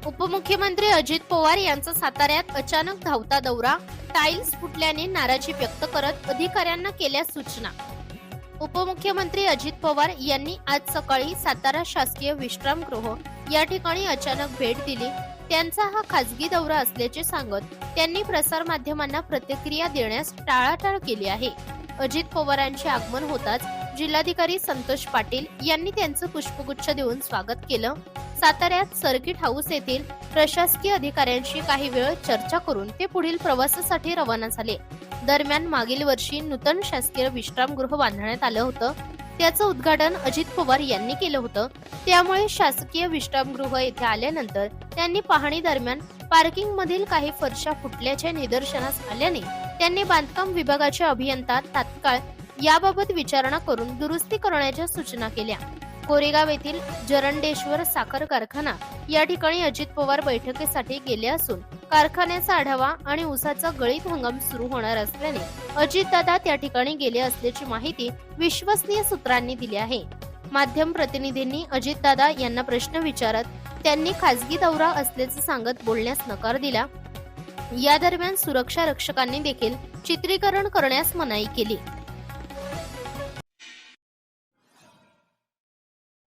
उपमुख्यमंत्री अजित पवार यांचा साताऱ्यात अचानक धावता दौरा, टाइल्स फुटल्याने नाराजी व्यक्त करत अधिकाऱ्यांना केल्या सूचना। उपमुख्यमंत्री अजित पवार यांनी आज सकाळी सातारा शासकीय विश्रामगृह या ठिकाणी अचानक भेट दिली। त्यांचा हा खासगी दौरा असल्याचे सांगत त्यांनी प्रसार माध्यमांना प्रतिक्रिया देण्यास टाळाटाळ केली आहे। अजित पवारांचे आगमन होताच जिल्हाधिकारी संतोष पाटील यांनी त्यांचं पुष्पगुच्छ देऊन स्वागत केलं। साताऱ्यात सर्किट हाऊस येथील प्रशासकीय अधिकाऱ्यांशी काही वेळ चर्चा करून ते पुढील प्रवासासाठी रवाना झाले। दरम्यान मागील वर्षी नूतन शासकीय विश्रामगृह बांधण्यात आलं होतं, त्याचं उद्घाटन अजित पवार यांनी केलं होतं। त्यामुळे शासकीय विश्रामगृह येथे आल्यानंतर त्यांनी पाहणी दरम्यान पार्किंग मधील काही फरशा फुटल्याचे निदर्शनास आल्याने त्यांनी बांधकाम विभागाचे अभियंता तात्काळ याबाबत विचारणा करून दुरुस्ती करण्याच्या सूचना केल्या। कोरेगाव येथील जरंडेश्वर साखर कारखाना या ठिकाणी अजित पवार बैठकीसाठी गेले असून कारखान्याचा आढावा आणि ऊसाचा गळीत हंगाम सुरू होणार असल्याने अजितदादा त्या ठिकाणी गेले असल्याची माहिती विश्वसनीय सूत्रांनी दिली आहे। माध्यम प्रतिनिधींनी अजितदादा यांना प्रश्न विचारत त्यांनी खासगी दौरा असल्याचं सांगत बोलण्यास नकार दिला। या दरम्यान सुरक्षा रक्षकांनी देखील चित्रीकरण करण्यास मनाई केली।